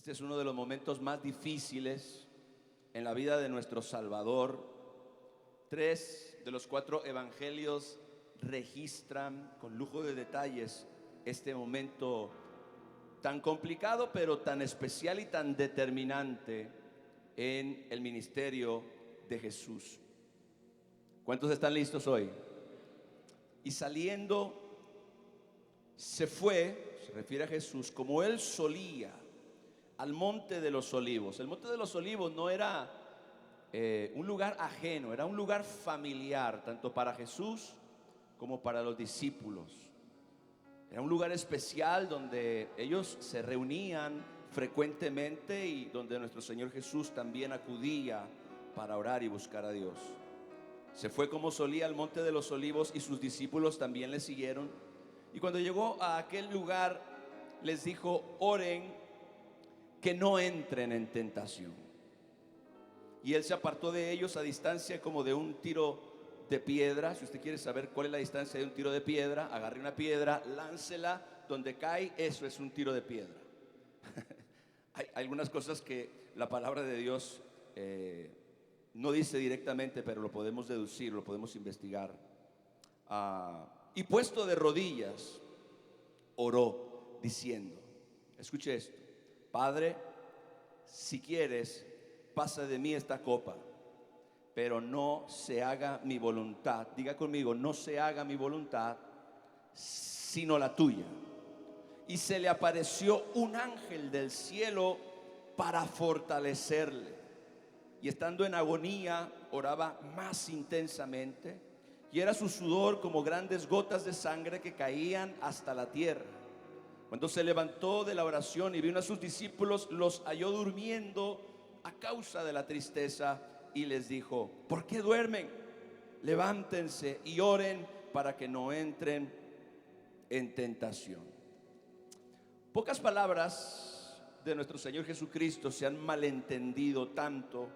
Este es uno de los momentos más difíciles en la vida de nuestro Salvador. 3 de los 4 evangelios registran con lujo de detalles este momento tan complicado, pero tan especial y tan determinante en el ministerio de Jesús. ¿Cuántos están listos hoy? Y saliendo, se refiere a Jesús, como él solía, al monte de los olivos. El monte de los olivos no era un lugar ajeno, era un lugar familiar, tanto para Jesús como para los discípulos. Era un lugar especial donde ellos se reunían frecuentemente y donde nuestro Señor Jesús también acudía para orar y buscar a Dios. Se fue como solía al monte de los olivos y sus discípulos también le siguieron. Y cuando llegó a aquel lugar les dijo: oren que no entren en tentación. Y él se apartó de ellos a distancia como de un tiro de piedra. Si usted quiere saber cuál es la distancia de un tiro de piedra, agarre una piedra, láncela, donde cae, eso es un tiro de piedra. Hay algunas cosas que la palabra de Dios no dice directamente, pero lo podemos deducir, lo podemos investigar. Y puesto de rodillas, oró diciendo, escuche esto: Padre, si quieres, pasa de mí esta copa, pero no se haga mi voluntad. Diga conmigo: no se haga mi voluntad, sino la tuya. Y se le apareció un ángel del cielo para fortalecerle. Y estando en agonía, oraba más intensamente, y era su sudor como grandes gotas de sangre que caían hasta la tierra. Cuando se levantó de la oración y vino a sus discípulos, los halló durmiendo a causa de la tristeza, y les dijo: ¿por qué duermen? Levántense y oren para que no entren en tentación. Pocas palabras de nuestro Señor Jesucristo se han malentendido tanto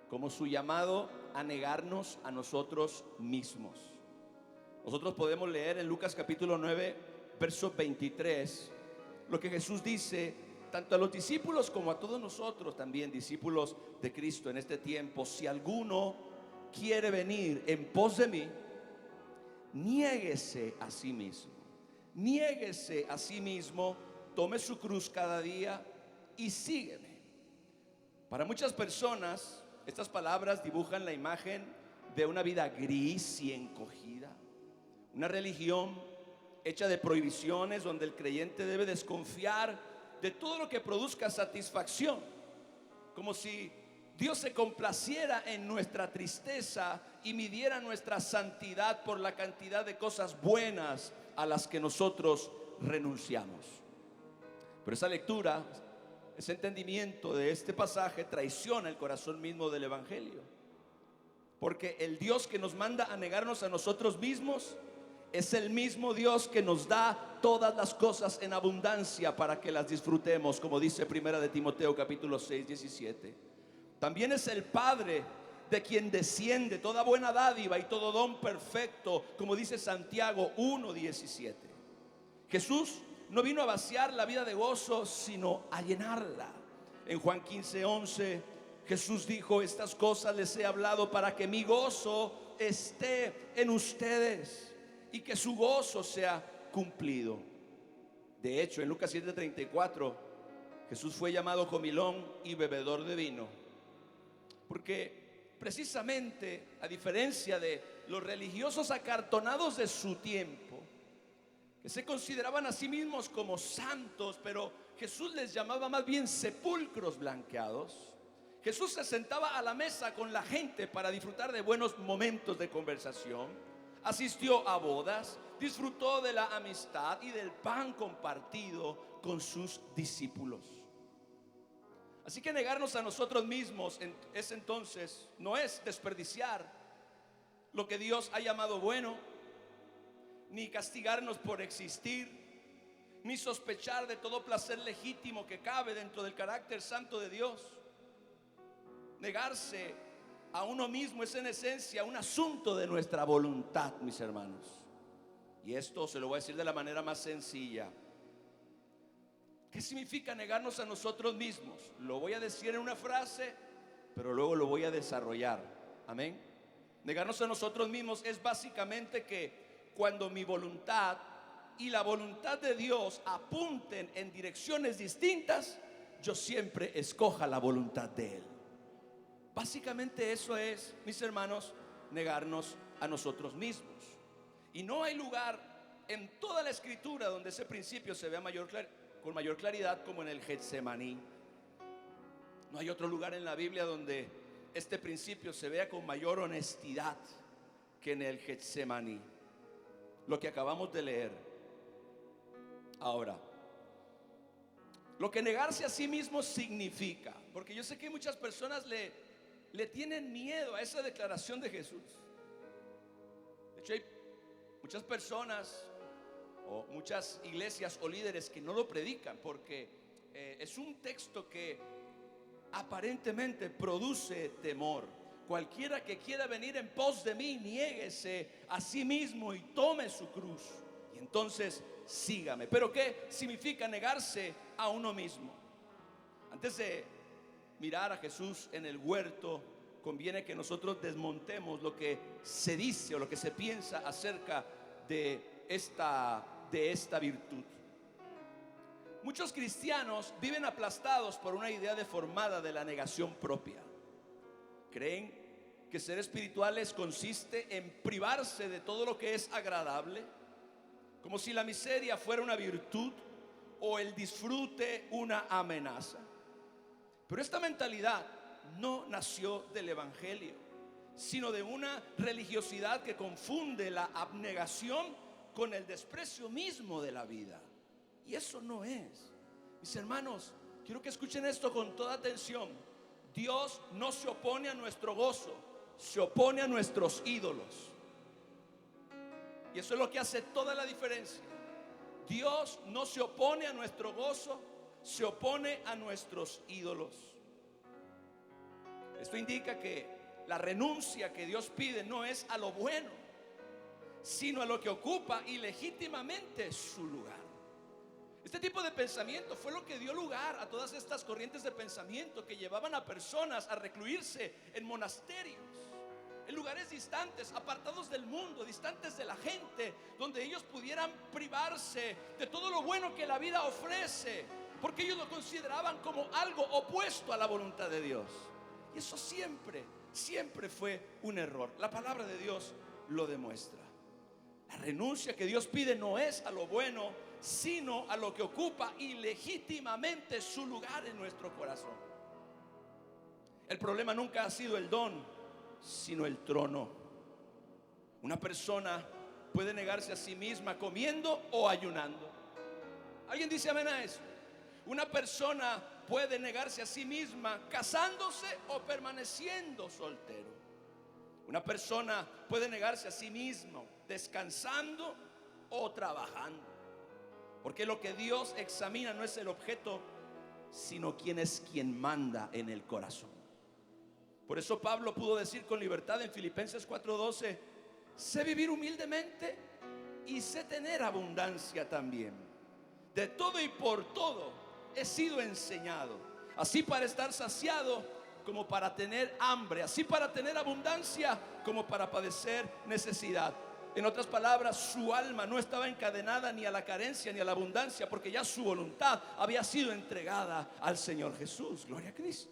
como su llamado a negarnos a nosotros mismos. Nosotros podemos leer en Lucas capítulo 9, verso 23, lo que Jesús dice tanto a los discípulos como a todos nosotros también, discípulos de Cristo en este tiempo: si alguno quiere venir en pos de mí, niéguese a sí mismo. Niéguese a sí mismo, tome su cruz cada día y sígueme. Para muchas personas, estas palabras dibujan la imagen de una vida gris y encogida, una religión hecha de prohibiciones, donde el creyente debe desconfiar de todo lo que produzca satisfacción, como si Dios se complaciera en nuestra tristeza y midiera nuestra santidad por la cantidad de cosas buenas a las que nosotros renunciamos. Pero esa lectura, ese entendimiento de este pasaje traiciona el corazón mismo del evangelio, porque el Dios que nos manda a negarnos a nosotros mismos es el mismo Dios que nos da todas las cosas en abundancia para que las disfrutemos, como dice Primera de Timoteo capítulo 6, 17. También es el Padre de quien desciende toda buena dádiva y todo don perfecto, como dice Santiago 1, 17. Jesús no vino a vaciar la vida de gozo, sino a llenarla. En Juan 15, 11, Jesús dijo: estas cosas les he hablado para que mi gozo esté en ustedes y que su gozo sea cumplido. De hecho, en Lucas 7:34, Jesús fue llamado comilón y bebedor de vino, porque precisamente, a diferencia de los religiosos acartonados de su tiempo, que se consideraban a sí mismos como santos, pero Jesús les llamaba más bien sepulcros blanqueados. Jesús se sentaba a la mesa con la gente para disfrutar de buenos momentos de conversación, asistió a bodas, disfrutó de la amistad y del pan compartido con sus discípulos. Así que negarnos a nosotros mismos no es desperdiciar lo que Dios ha llamado bueno, ni castigarnos por existir, ni sospechar de todo placer legítimo que cabe dentro del carácter santo de Dios. Negarse a uno mismo es en esencia un asunto de nuestra voluntad, mis hermanos. Y esto se lo voy a decir de la manera más sencilla. ¿Qué significa negarnos a nosotros mismos? Lo voy a decir en una frase, pero luego lo voy a desarrollar. Amén. Negarnos a nosotros mismos es básicamente que cuando mi voluntad y la voluntad de Dios apunten en direcciones distintas, yo siempre escoja la voluntad de Él. Básicamente eso es, mis hermanos, negarnos a nosotros mismos. Y no hay lugar en toda la escritura donde ese principio se vea con mayor claridad como en el Getsemaní. No hay otro lugar en la Biblia donde este principio se vea con mayor honestidad que en el Getsemaní, lo que acabamos de leer. Ahora, lo que negarse a sí mismo significa, porque yo sé que muchas personas le tienen miedo a esa declaración de Jesús. De hecho, hay muchas personas o muchas iglesias o líderes que no lo predican porque es un texto que aparentemente produce temor. Cualquiera que quiera venir en pos de mí, niéguese a sí mismo y tome su cruz, y entonces sígame. Pero ¿qué significa negarse a uno mismo? Antes de mirar a Jesús en el huerto, conviene que nosotros desmontemos lo que se dice o lo que se piensa acerca de esta virtud. Muchos cristianos viven aplastados por una idea deformada de la negación propia. Creen que ser espirituales consiste en privarse de todo lo que es agradable, como si la miseria fuera una virtud o el disfrute una amenaza. Pero esta mentalidad no nació del Evangelio, sino de una religiosidad que confunde la abnegación con el desprecio mismo de la vida. Y eso no es. Mis hermanos, quiero que escuchen esto con toda atención. Dios no se opone a nuestro gozo, se opone a nuestros ídolos. Y eso es lo que hace toda la diferencia. Dios no se opone a nuestro gozo, se opone a nuestros ídolos. Esto indica que la renuncia que Dios pide no es a lo bueno, sino a lo que ocupa ilegítimamente su lugar. Este tipo de pensamiento fue lo que dio lugar a todas estas corrientes de pensamiento que llevaban a personas a recluirse en monasterios, en lugares distantes, apartados del mundo, distantes de la gente, donde ellos pudieran privarse de todo lo bueno que la vida ofrece, porque ellos lo consideraban como algo opuesto a la voluntad de Dios. Y eso siempre fue un error. La palabra de Dios lo demuestra. La renuncia que Dios pide no es a lo bueno, sino a lo que ocupa ilegítimamente su lugar en nuestro corazón. El problema nunca ha sido el don, sino el trono. Una persona puede negarse a sí misma comiendo o ayunando. ¿Alguien dice amén a eso? Una persona puede negarse a sí misma casándose o permaneciendo soltero. Una persona puede negarse a sí mismo descansando o trabajando. Porque lo que Dios examina no es el objeto, sino quién es quien manda en el corazón. Por eso Pablo pudo decir con libertad en Filipenses 4:12: sé vivir humildemente y sé tener abundancia también. De todo y por todo he sido enseñado, así para estar saciado como para tener hambre, así para tener abundancia como para padecer necesidad. En otras palabras, su alma no estaba encadenada ni a la carencia ni a la abundancia, porque ya su voluntad había sido entregada al Señor Jesús. Gloria a Cristo.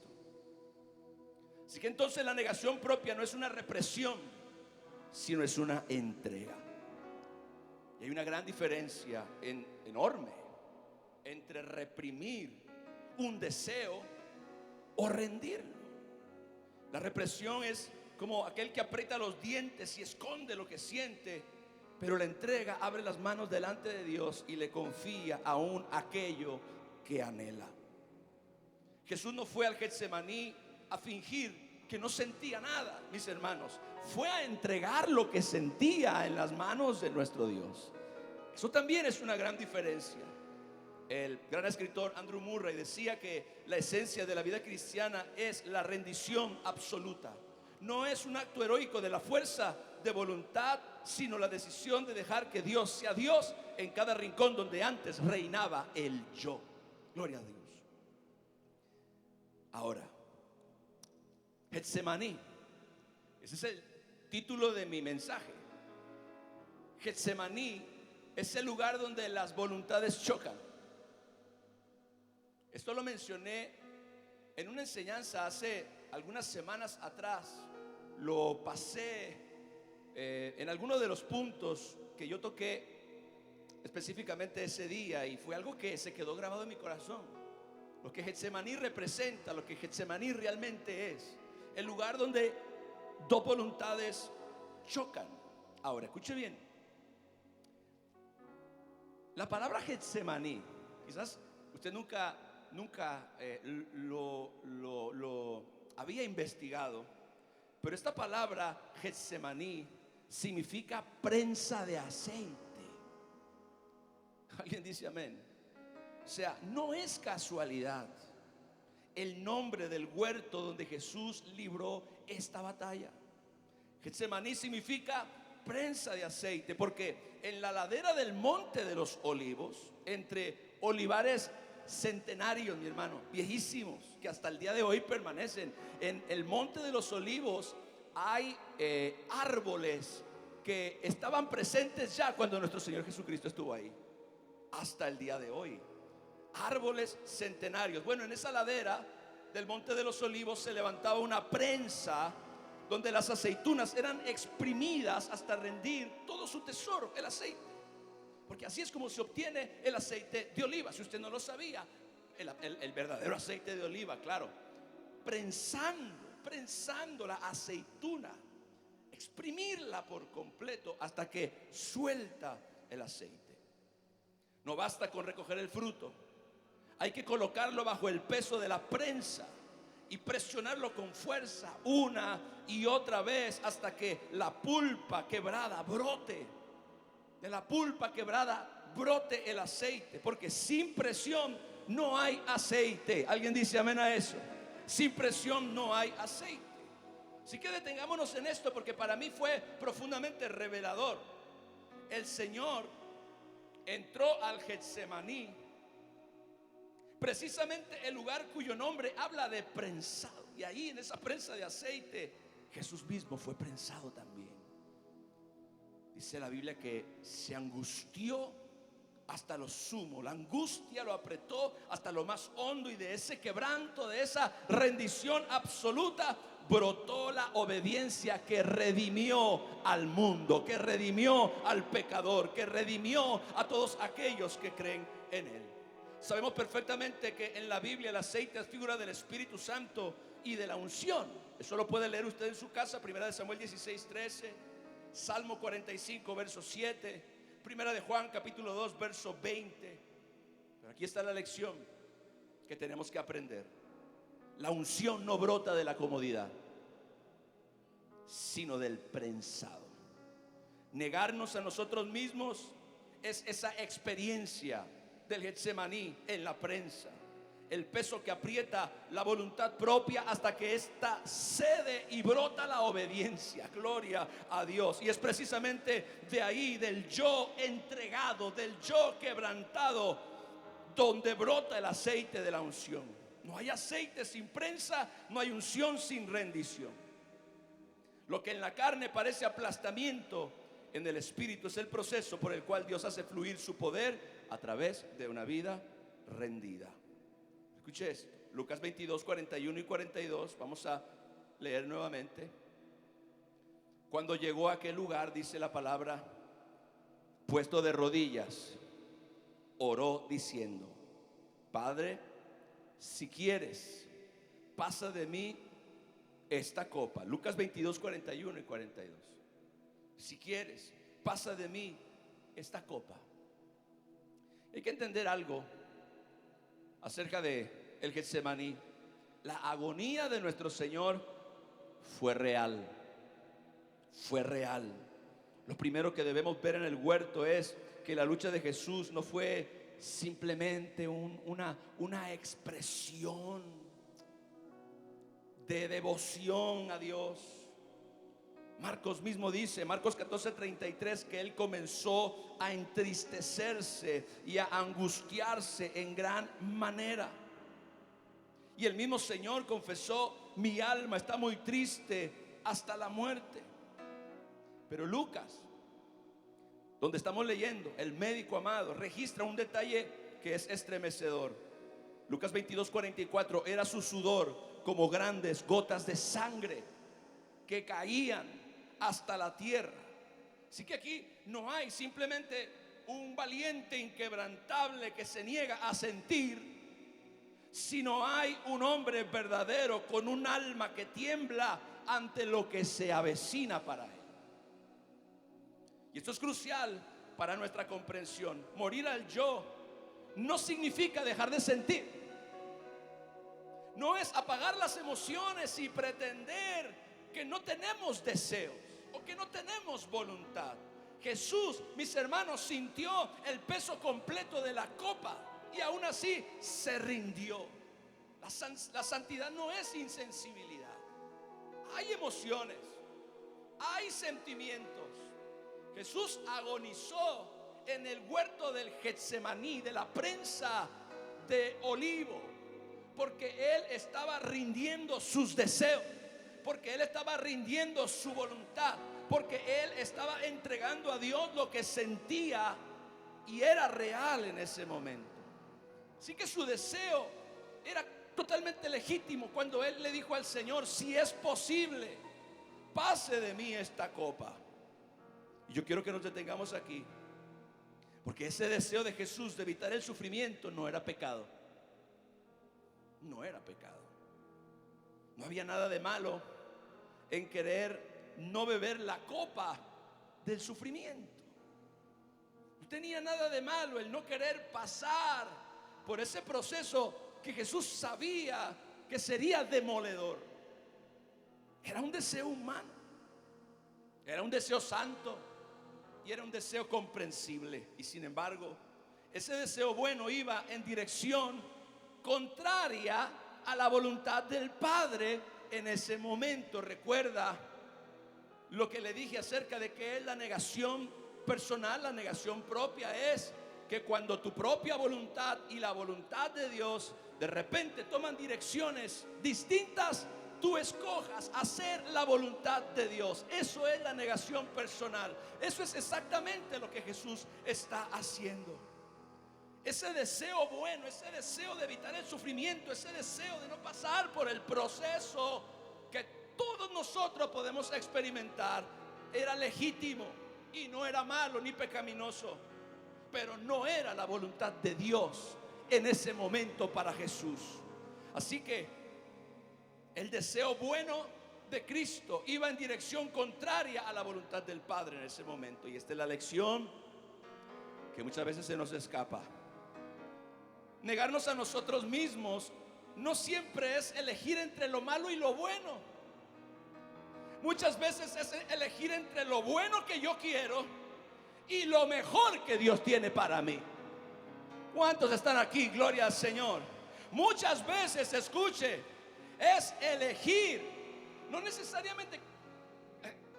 Así que entonces la negación propia no es una represión, sino es una entrega. Y hay una gran diferencia enorme entre reprimir un deseo o rendirlo. La represión es como aquel que aprieta los dientes y esconde lo que siente, pero la entrega abre las manos delante de Dios y le confía aún aquello que anhela. Jesús no fue al Getsemaní a fingir que no sentía nada, mis hermanos. Fue a entregar lo que sentía en las manos de nuestro Dios. Eso también es una gran diferencia. El gran escritor Andrew Murray decía que la esencia de la vida cristiana es la rendición absoluta. No es un acto heroico de la fuerza de voluntad, sino la decisión de dejar que Dios sea Dios en cada rincón donde antes reinaba el yo. Gloria a Dios. Ahora, Getsemaní, ese es el título de mi mensaje. Getsemaní es el lugar donde las voluntades chocan. Esto lo mencioné en una enseñanza hace algunas semanas atrás. Lo pasé en alguno de los puntos que yo toqué específicamente ese día, y fue algo que se quedó grabado en mi corazón. Lo que Getsemaní representa, lo que Getsemaní realmente es, el lugar donde dos voluntades chocan. Ahora, escuche bien. La palabra Getsemaní, quizás usted nunca lo había investigado, pero esta palabra Getsemaní significa prensa de aceite. ¿Alguien dice amén? O sea, no es casualidad el nombre del huerto donde Jesús libró esta batalla. Getsemaní significa prensa de aceite, porque en la ladera del Monte de los Olivos, entre olivares centenarios, mi hermano, viejísimos, que hasta el día de hoy permanecen, en el Monte de los Olivos hay árboles que estaban presentes ya cuando nuestro Señor Jesucristo estuvo ahí, hasta el día de hoy. Árboles centenarios. Bueno, en esa ladera del Monte de los Olivos se levantaba una prensa donde las aceitunas eran exprimidas hasta rendir todo su tesoro, el aceite. Porque así es como se obtiene el aceite de oliva. Si usted no lo sabía, el verdadero aceite de oliva, claro, prensando la aceituna, exprimirla por completo hasta que suelta el aceite. No basta con recoger el fruto, hay que colocarlo bajo el peso de la prensa y presionarlo con fuerza una y otra vez hasta que la pulpa quebrada brote. De la pulpa quebrada brote el aceite, porque sin presión no hay aceite. ¿Alguien dice amén a eso? Sin presión no hay aceite. Así que detengámonos en esto, porque para mí fue profundamente revelador. El Señor entró al Getsemaní, precisamente el lugar cuyo nombre habla de prensado, y ahí en esa prensa de aceite Jesús mismo fue prensado también. Dice la Biblia que se angustió hasta lo sumo. La angustia lo apretó hasta lo más hondo, y de ese quebranto, de esa rendición absoluta, brotó la obediencia que redimió al mundo, que redimió al pecador, que redimió a todos aquellos que creen en él. Sabemos perfectamente que en la Biblia el aceite es figura del Espíritu Santo y de la unción. Eso lo puede leer usted en su casa. Primera de Samuel 16:13, Salmo 45 verso 7, Primera de Juan capítulo 2 verso 20. Pero aquí está la lección que tenemos que aprender. La unción no brota de la comodidad, sino del prensado. Negarnos a nosotros mismos es esa experiencia del Getsemaní en la prensa. El peso que aprieta la voluntad propia hasta que ésta cede y brota la obediencia. Gloria a Dios. Y es precisamente de ahí, del yo entregado, del yo quebrantado, donde brota el aceite de la unción. No hay aceite sin prensa, no hay unción sin rendición. Lo que en la carne parece aplastamiento, en el Espíritu es el proceso por el cual Dios hace fluir su poder a través de una vida rendida. Escuche esto, Lucas 22, 41 y 42. Vamos a leer nuevamente. Cuando llegó a aquel lugar, dice la palabra, puesto de rodillas, oró diciendo: Padre, si quieres, pasa de mí esta copa. Lucas 22, 41 y 42. Si quieres, pasa de mí esta copa. Hay que entender algo acerca de el Getsemaní. La agonía de nuestro Señor fue real. Fue real. Lo primero que debemos ver en el huerto es que la lucha de Jesús no fue simplemente una expresión de devoción a Dios. Marcos mismo dice, Marcos 14:33, que él comenzó a entristecerse y a angustiarse en gran manera. Y el mismo Señor confesó: mi alma está muy triste hasta la muerte. Pero Lucas, donde estamos leyendo, el médico amado, registra un detalle que es estremecedor. Lucas 22:44, era su sudor como grandes gotas de sangre que caían hasta la tierra. Así que aquí no hay simplemente un valiente inquebrantable que se niega a sentir, sino hay un hombre verdadero con un alma que tiembla ante lo que se avecina para él. Y esto es crucial para nuestra comprensión. Morir al yo no significa dejar de sentir. No es apagar las emociones y pretender que no tenemos deseos o que no tenemos voluntad. Jesús, mis hermanos, sintió el peso completo de la copa y aún así se rindió. La santidad no es insensibilidad. Hay emociones, hay sentimientos. Jesús agonizó en el huerto del Getsemaní, de la prensa de olivo, porque él estaba rindiendo sus deseos, porque él estaba rindiendo su voluntad, porque él estaba entregando a Dios lo que sentía y era real en ese momento. Así que su deseo era totalmente legítimo cuando él le dijo al Señor: si es posible, pase de mí esta copa. Y yo quiero que nos detengamos aquí, porque ese deseo de Jesús de evitar el sufrimiento no era pecado. No era pecado. No había nada de malo en querer no beber la copa del sufrimiento. No tenía nada de malo el no querer pasar por ese proceso que Jesús sabía que sería demoledor. Era un deseo humano, era un deseo santo y era un deseo comprensible. Y sin embargo, ese deseo bueno iba en dirección contraria a la voluntad del Padre en ese momento. Recuerda lo que le dije acerca de que es la negación personal, la negación propia. Es que cuando tu propia voluntad y la voluntad de Dios de repente toman direcciones distintas, tú escojas hacer la voluntad de Dios. Eso es la negación personal. Eso es exactamente lo que Jesús está haciendo. Ese deseo bueno, ese deseo de evitar el sufrimiento, ese deseo de no pasar por el proceso que todos nosotros podemos experimentar, era legítimo y no era malo ni pecaminoso, pero no era la voluntad de Dios en ese momento para Jesús. Así que el deseo bueno de Cristo iba en dirección contraria a la voluntad del Padre en ese momento. Y esta es la lección que muchas veces se nos escapa. Negarnos a nosotros mismos no siempre es elegir entre lo malo y lo bueno. Muchas veces es elegir entre lo bueno que yo quiero y lo mejor que Dios tiene para mí. ¿Cuántos están aquí? Gloria al Señor. Muchas veces, escuche, es elegir, no necesariamente,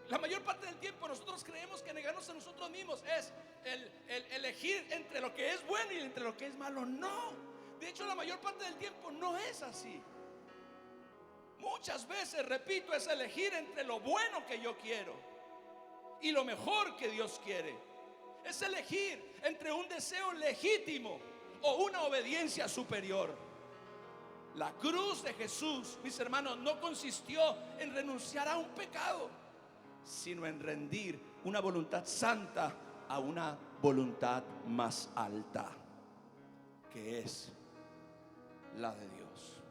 la mayor parte del tiempo nosotros creemos que negarnos a nosotros mismos es el elegir entre lo que es bueno y entre lo que es malo. No, de hecho la mayor parte del tiempo no es así. Muchas veces, repito, es elegir entre lo bueno que yo quiero y lo mejor que Dios quiere. Es elegir entre un deseo legítimo o una obediencia superior. La cruz de Jesús, mis hermanos, no consistió en renunciar a un pecado, sino en rendir una voluntad santa a una voluntad más alta, que es la de Dios.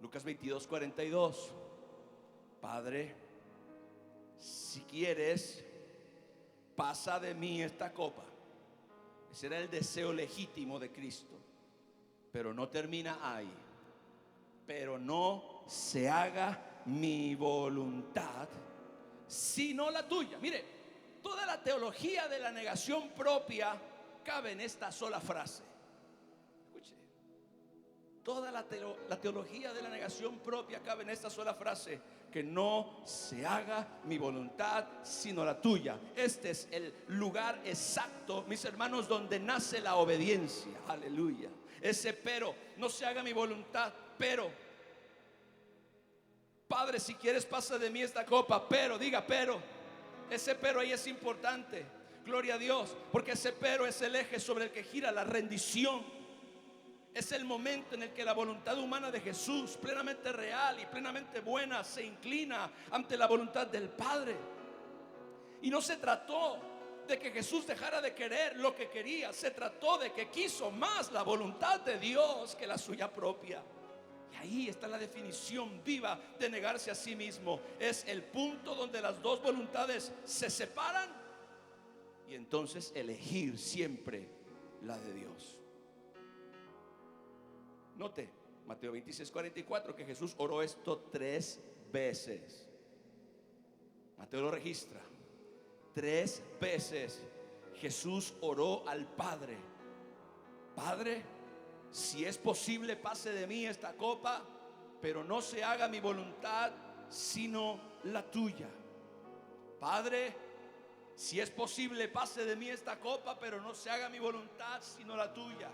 Lucas 22:42. Padre, si quieres, pasa de mí esta copa. Ese era el deseo legítimo de Cristo. Pero no termina ahí. Pero no se haga mi voluntad, sino la tuya. Mire, toda la teología de la negación propia cabe en esta sola frase. Escuche. Toda la teología de la negación propia cabe en esta sola frase: que no se haga mi voluntad sino la tuya. Este es el lugar exacto, mis hermanos, donde nace la obediencia. Aleluya. Ese pero, no se haga mi voluntad, pero Padre, si quieres pasa de mí esta copa, pero, diga pero. Ese pero ahí es importante. Gloria a Dios, porque ese pero es el eje sobre el que gira la rendición. Es el momento en el que la voluntad humana de Jesús, plenamente real y plenamente buena, se inclina ante la voluntad del Padre. Y no se trató de que Jesús dejara de querer lo que quería, se trató de que quiso más la voluntad de Dios que la suya propia. Y ahí está la definición viva de negarse a sí mismo. Es el punto donde las dos voluntades se separan y entonces elegir siempre la de Dios. Note Mateo 26:44 que Jesús oró esto 3 veces. Mateo lo registra. 3 veces Jesús oró al Padre: Padre, si es posible pase de mí esta copa, pero no se haga mi voluntad sino la tuya. Padre, si es posible pase de mí esta copa, pero no se haga mi voluntad sino la tuya.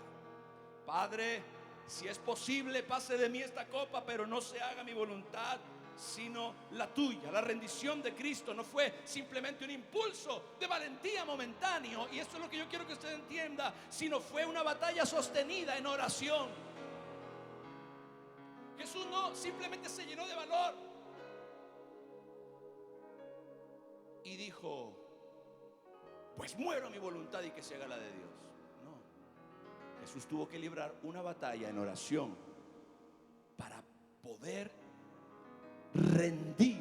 Padre, si es posible pase de mí esta copa, pero no se haga mi voluntad sino la tuya. La rendición de Cristo no fue simplemente un impulso de valentía momentáneo, y esto es lo que yo quiero que usted entienda, sino fue una batalla sostenida en oración. Jesús no simplemente se llenó de valor y dijo: pues muero a mi voluntad y que se haga la de Dios. No, Jesús tuvo que librar una batalla en oración para poder rendir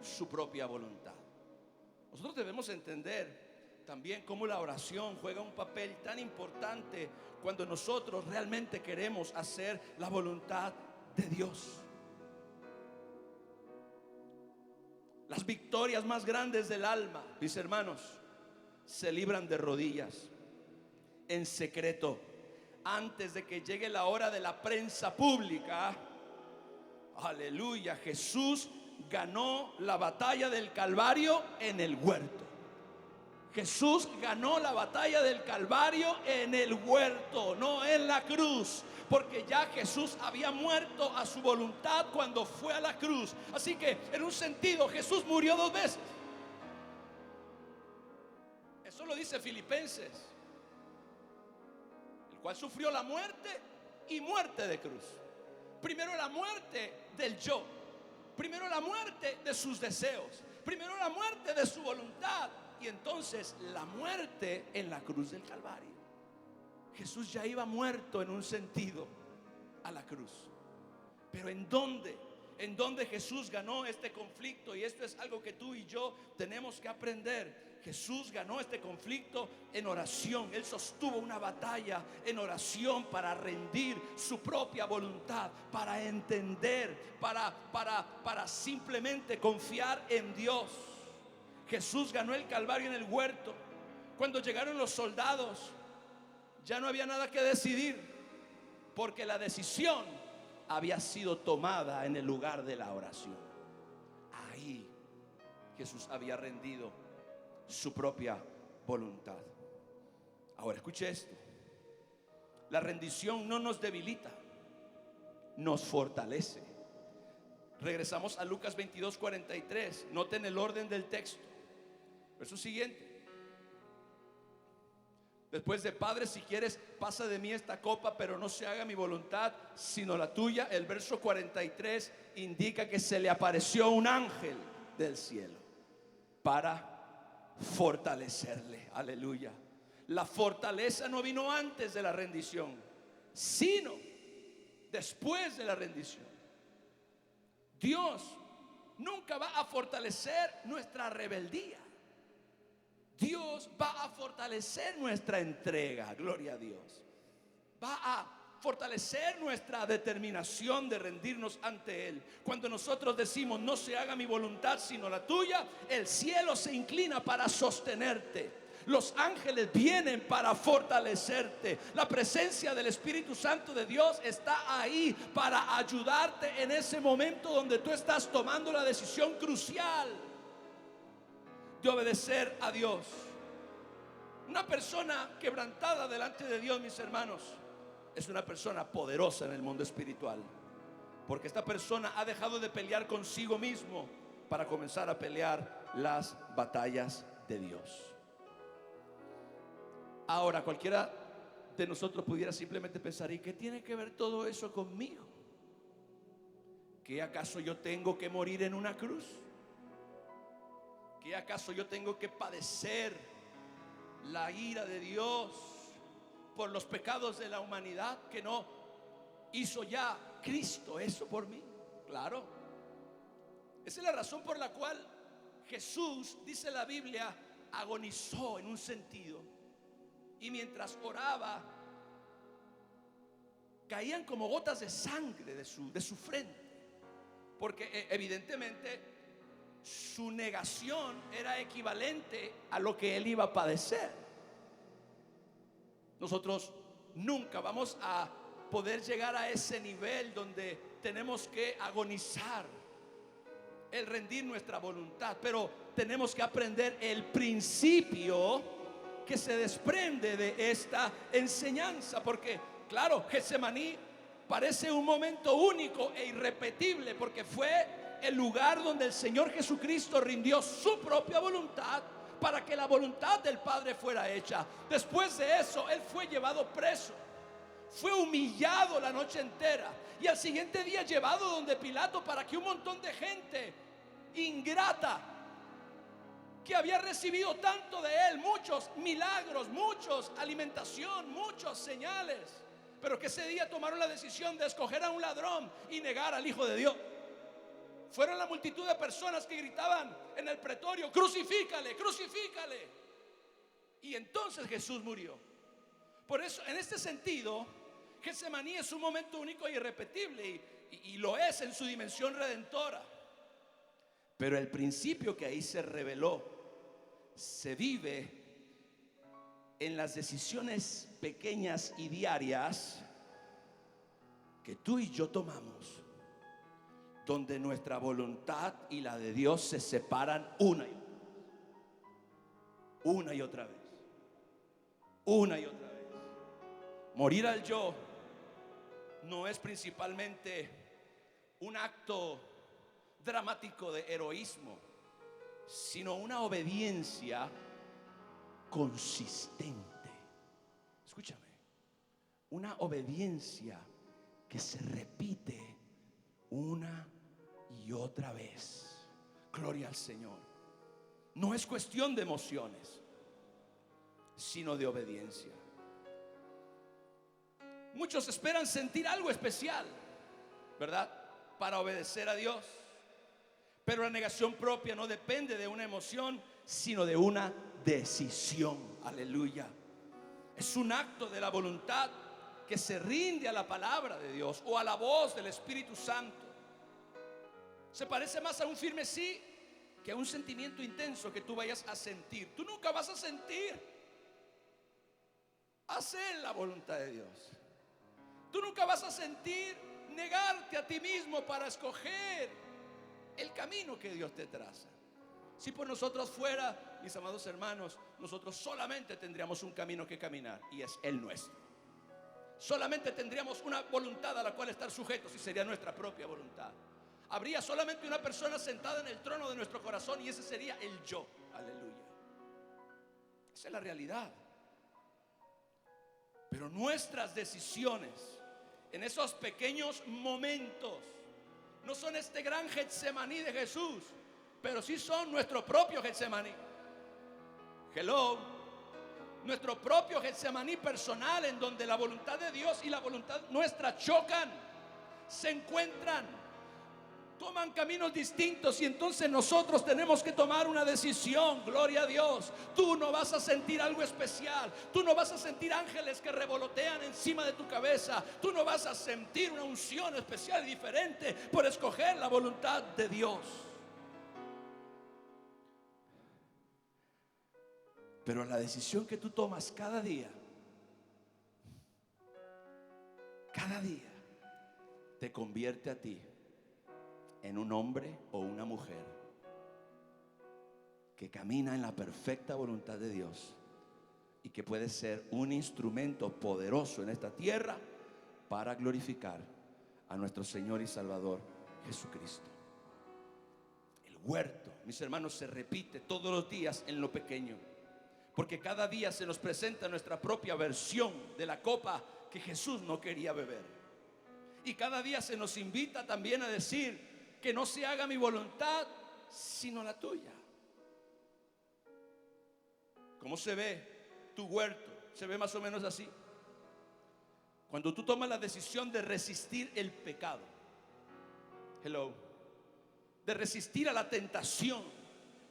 su propia voluntad. Nosotros debemos entender también cómo la oración juega un papel tan importante cuando nosotros realmente queremos hacer la voluntad de Dios. Las victorias más grandes del alma, mis hermanos, se libran de rodillas, en secreto, antes de que llegue la hora de la prensa pública. Aleluya. Jesús ganó la batalla del Calvario en el huerto. Jesús ganó la batalla del Calvario en el huerto, no en la cruz, porque ya Jesús había muerto a su voluntad cuando fue a la cruz. Así que en un sentido Jesús murió 2 veces. Eso lo dice Filipenses, el cual sufrió la muerte y muerte de cruz. Primero la muerte del yo, primero la muerte de sus deseos, primero la muerte de su voluntad, y entonces la muerte en la cruz del Calvario. Jesús ya iba muerto en un sentido a la cruz. Pero ¿en dónde? ¿En dónde Jesús ganó este conflicto? Y esto es algo que tú y yo tenemos que aprender. Jesús ganó este conflicto en oración. Él sostuvo una batalla en oración para rendir su propia voluntad, para entender, para simplemente confiar en Dios. Jesús ganó el Calvario en el huerto. Cuando llegaron los soldados, ya no había nada que decidir, porque la decisión había sido tomada en el lugar de la oración. Ahí Jesús había rendido su propia voluntad. Ahora escuche esto: la rendición no nos debilita, nos fortalece. Regresamos a Lucas 22:43. Noten el orden del texto. Verso siguiente: después de Padre, si quieres pasa de mí esta copa, pero no se haga mi voluntad sino la tuya. El verso 43 indica que se le apareció un ángel del cielo para fortalecerle. Aleluya. La fortaleza no vino antes de la rendición, sino después de la rendición. Dios nunca va a fortalecer nuestra rebeldía. Dios va a fortalecer nuestra entrega. Gloria a Dios. Va a fortalecer nuestra determinación de rendirnos ante Él. Cuando nosotros decimos: no se haga mi voluntad sino la tuya, el cielo se inclina para sostenerte. Los ángeles vienen para fortalecerte. La presencia del Espíritu Santo de Dios está ahí para ayudarte en ese momento donde tú estás tomando la decisión crucial de obedecer a Dios. Una persona quebrantada delante de Dios, mis hermanos, es una persona poderosa en el mundo espiritual, porque esta persona ha dejado de pelear consigo mismo para comenzar a pelear las batallas de Dios. Ahora, cualquiera de nosotros pudiera simplemente pensar: ¿y qué tiene que ver todo eso conmigo? ¿Qué acaso yo tengo que morir en una cruz? ¿Qué acaso yo tengo que padecer la ira de Dios por los pecados de la humanidad? ¿Que no hizo ya Cristo eso por mí? Claro. Esa es la razón por la cual Jesús, dice la Biblia, agonizó en un sentido, y mientras oraba caían como gotas de sangre de su frente, porque evidentemente su negación era equivalente a lo que él iba a padecer. Nosotros nunca vamos a poder llegar a ese nivel donde tenemos que agonizar, el rendir nuestra voluntad, pero tenemos que aprender el principio que se desprende de esta enseñanza, porque claro, Getsemaní parece un momento único e irrepetible, porque fue el lugar donde el Señor Jesucristo rindió su propia voluntad para que la voluntad del Padre fuera hecha. Después de eso, Él fue llevado preso, fue humillado la noche entera, y al siguiente día llevado donde Pilato, para que un montón de gente ingrata, que había recibido tanto de Él, muchos milagros, muchos alimentación, muchos señales, pero que ese día tomaron la decisión de escoger a un ladrón y negar al Hijo de Dios. Fueron la multitud de personas que gritaban en el pretorio: crucifícale, crucifícale. Y entonces Jesús murió. Por eso, en este sentido, Getsemaní es un momento único e irrepetible, y lo es en su dimensión redentora. Pero el principio que ahí se reveló se vive en las decisiones pequeñas y diarias que tú y yo tomamos, donde nuestra voluntad y la de Dios se separan una y otra vez. Morir al yo no es principalmente un acto dramático de heroísmo, sino una obediencia consistente. Escúchame, una obediencia que se repite una y otra vez. Gloria al Señor. No es cuestión de emociones, sino de obediencia. Muchos esperan sentir algo especial, ¿verdad?, para obedecer a Dios. Pero la negación propia no depende de una emoción, sino de una decisión. Aleluya. Es un acto de la voluntad que se rinde a la palabra de Dios o a la voz del Espíritu Santo. Se parece más a un firme sí que a un sentimiento intenso que tú vayas a sentir. Tú nunca vas a sentir hacer la voluntad de Dios. Tú nunca vas a sentir negarte a ti mismo para escoger el camino que Dios te traza. Si por nosotros fuera, mis amados hermanos, nosotros solamente tendríamos un camino que caminar, y es el nuestro. Solamente tendríamos una voluntad a la cual estar sujetos, y sería nuestra propia voluntad. Habría solamente una persona sentada en el trono de nuestro corazón, y ese sería el yo. Aleluya. Esa es la realidad. Pero nuestras decisiones en esos pequeños momentos no son este gran Getsemaní de Jesús, pero sí son nuestro propio Getsemaní. Hello. Nuestro propio Getsemaní personal, en donde la voluntad de Dios y la voluntad nuestra chocan, se encuentran, toman caminos distintos, y entonces nosotros tenemos que tomar una decisión. Gloria a Dios. Tú no vas a sentir algo especial, tú no vas a sentir ángeles que revolotean encima de tu cabeza, tú no vas a sentir una unción especial y diferente por escoger la voluntad de Dios. Pero la decisión que tú tomas cada día te convierte a ti en un hombre o una mujer que camina en la perfecta voluntad de Dios y que puede ser un instrumento poderoso en esta tierra para glorificar a nuestro Señor y Salvador Jesucristo. El huerto, mis hermanos, se repite todos los días en lo pequeño, porque cada día se nos presenta nuestra propia versión de la copa que Jesús no quería beber. Y cada día se nos invita también a decir que no se haga mi voluntad sino la tuya. ¿Cómo se ve tu huerto? Se ve más o menos así. Cuando tú tomas la decisión de resistir el pecado, de resistir a la tentación,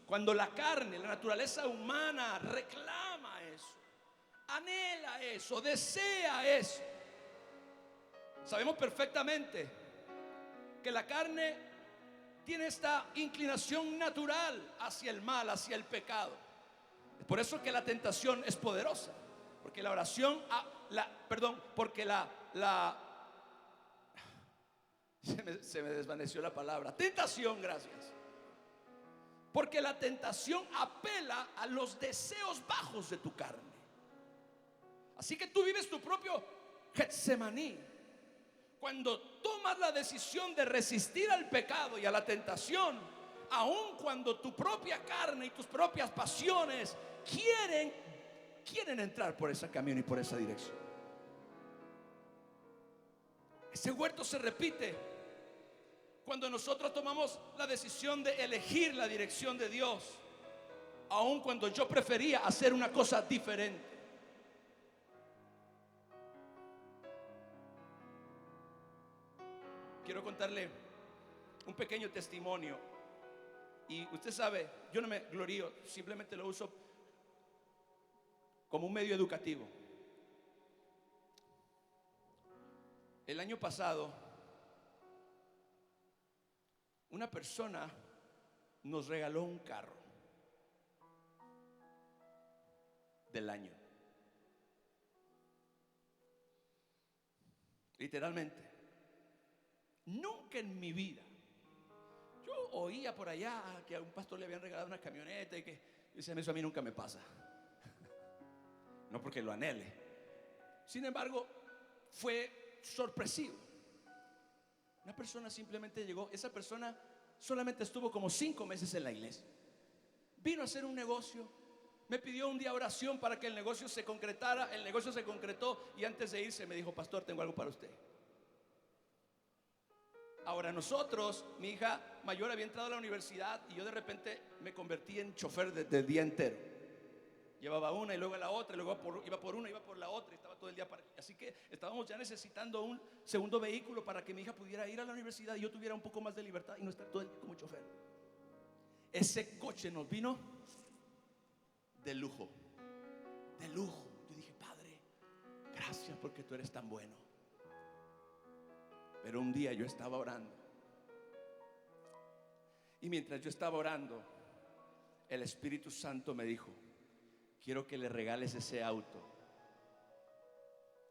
cuando la carne, la naturaleza humana reclama eso, anhela eso, desea eso. Sabemos perfectamente que la carne tiene esta inclinación natural hacia el mal, hacia el pecado. Es por eso que la tentación es poderosa, porque la oración, se me desvaneció la palabra, tentación, gracias. Porque la tentación apela a los deseos bajos de tu carne. Así que tú vives tu propio Getsemaní cuando tomas la decisión de resistir al pecado y a la tentación, aun cuando tu propia carne y tus propias pasiones quieren entrar por ese camino y por esa dirección. Ese huerto se repite cuando nosotros tomamos la decisión de elegir la dirección de Dios, aun cuando yo prefería hacer una cosa diferente. Quiero contarle un pequeño testimonio. Y usted sabe, yo no me glorío, simplemente lo uso como un medio educativo. El año pasado, una persona nos regaló un carro del año. Literalmente. Nunca en mi vida yo oía por allá que a un pastor le habían regalado una camioneta y que dice, eso a mí nunca me pasa. No porque lo anhele. Sin embargo, fue sorpresivo. Una persona simplemente llegó. Esa persona solamente estuvo como 5 meses en la iglesia. Vino a hacer un negocio. Me pidió un día oración para que el negocio se concretara. El negocio se concretó y antes de irse me dijo, pastor, tengo algo para usted. Ahora nosotros, mi hija mayor había entrado a la universidad y yo de repente me convertí en chofer del día entero. Llevaba una y luego la otra, y luego iba por una, iba por la otra, y estaba todo el día así que estábamos ya necesitando un segundo vehículo para que mi hija pudiera ir a la universidad y yo tuviera un poco más de libertad y no estar todo el día como chofer. Ese coche nos vino de lujo, de lujo. Yo dije, Padre, gracias porque tú eres tan bueno. Pero un día yo estaba orando y mientras yo estaba orando, el Espíritu Santo me dijo, quiero que le regales ese auto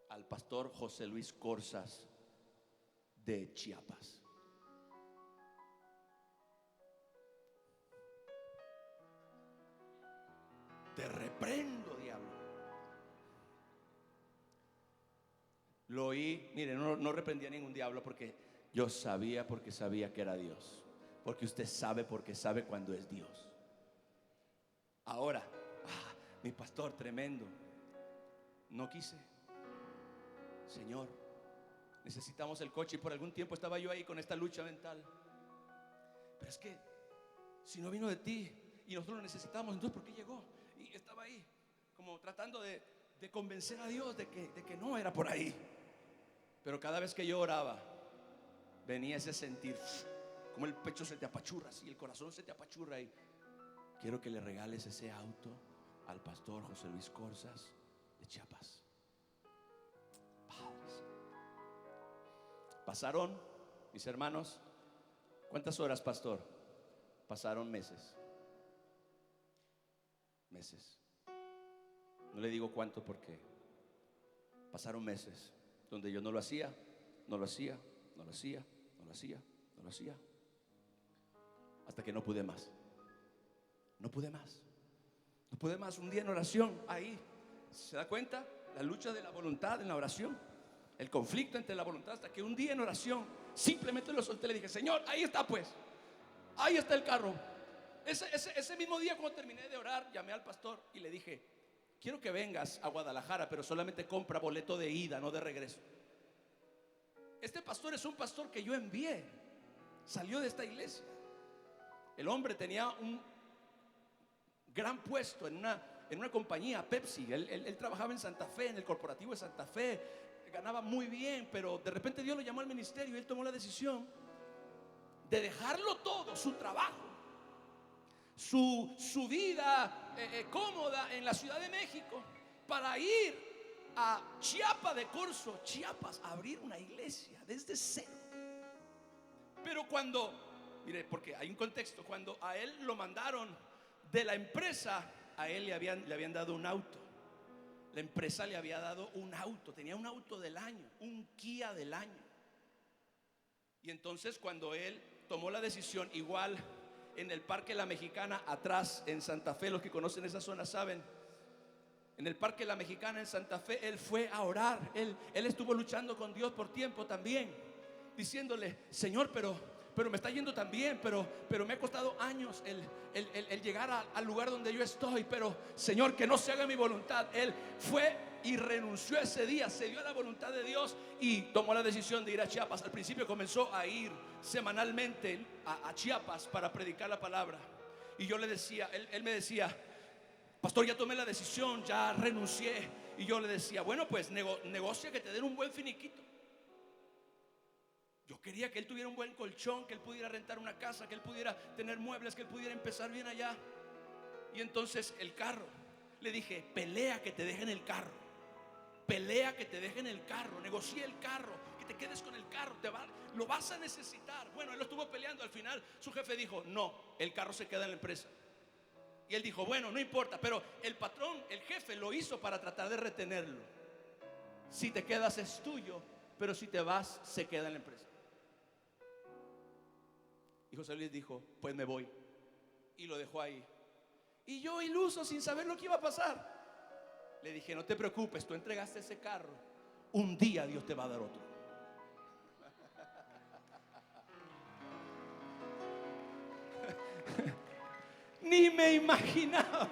al pastor José Luis Corzas de Chiapas. Te reprendo, diablo. Lo oí, mire, no reprendí a ningún diablo porque yo sabía, porque sabía que era Dios. Porque usted sabe, porque sabe cuando es Dios. Ahora, mi pastor, tremendo. No quise. Señor, necesitamos el coche. Y por algún tiempo estaba yo ahí con esta lucha mental. Pero es que si no vino de ti y nosotros lo necesitamos, entonces ¿por qué llegó? Y estaba ahí como tratando de convencer a Dios de que no era por ahí. Pero cada vez que yo oraba, venía ese sentir, como el pecho se te apachurra así, el corazón se te apachurra. Y quiero que le regales ese auto al pastor José Luis Corzas de Chiapas. Padres. Pasaron, mis hermanos, ¿cuántas horas, pastor? Pasaron meses. No le digo cuánto porque pasaron meses donde yo no lo hacía, no lo hacía, no lo hacía, no lo hacía, no lo hacía, hasta que no pude más. No pude más. No pude más. Un día en oración, ahí, ¿se da cuenta? La lucha de la voluntad en la oración, el conflicto entre la voluntad, hasta que un día en oración simplemente lo solté. Le dije: Señor, ahí está pues, ahí está el carro. Ese mismo día, cuando terminé de orar, llamé al pastor y le dije: quiero que vengas a Guadalajara, pero solamente compra boleto de ida, no de regreso. Este pastor es un pastor que yo envié. Salió de esta iglesia. El hombre tenía un gran puesto en una compañía, Pepsi. Él trabajaba en Santa Fe, en el corporativo de Santa Fe. Ganaba muy bien, pero de repente Dios lo llamó al ministerio y él tomó la decisión de dejarlo todo, su trabajo, su vida cómoda en la Ciudad de México, para ir a Chiapa de Corzo, Chiapas, a abrir una iglesia desde cero. Pero cuando, mire, porque hay un contexto, cuando a él lo mandaron de la empresa, a él le habían dado un auto. La empresa le había dado un auto, tenía un auto del año, un Kia del año. Y entonces cuando él tomó la decisión, igual en el Parque La Mexicana, atrás en Santa Fe, los que conocen esa zona saben, en el Parque La Mexicana en Santa Fe, él fue a orar. Él estuvo luchando con Dios por tiempo también, diciéndole: Señor, pero me está yendo tan bien, pero me ha costado años el llegar al lugar donde yo estoy, pero Señor, que no se haga mi voluntad. Él fue y renunció ese día, se dio a la voluntad de Dios y tomó la decisión de ir a Chiapas. Al principio comenzó a ir semanalmente a Chiapas para predicar la palabra. Y yo le decía, él me decía: pastor, ya tomé la decisión, ya renuncié. Y yo le decía: bueno, pues negocia que te den un buen finiquito. Yo quería que él tuviera un buen colchón, que él pudiera rentar una casa, que él pudiera tener muebles, que él pudiera empezar bien allá. Y entonces el carro, le dije: pelea que te dejen el carro, pelea que te dejen el carro, negocia el carro, que te quedes con el carro, lo vas a necesitar. Bueno, él lo estuvo peleando. Al final su jefe dijo: no, el carro se queda en la empresa. Y él dijo: bueno, no importa. Pero el patrón, el jefe, lo hizo para tratar de retenerlo. Si te quedas es tuyo, pero si te vas se queda en la empresa. Y José Luis dijo: pues me voy. Y lo dejó ahí. Y yo, iluso, sin saber lo que iba a pasar, le dije: no te preocupes, tú entregaste ese carro, un día Dios te va a dar otro. Ni me imaginaba.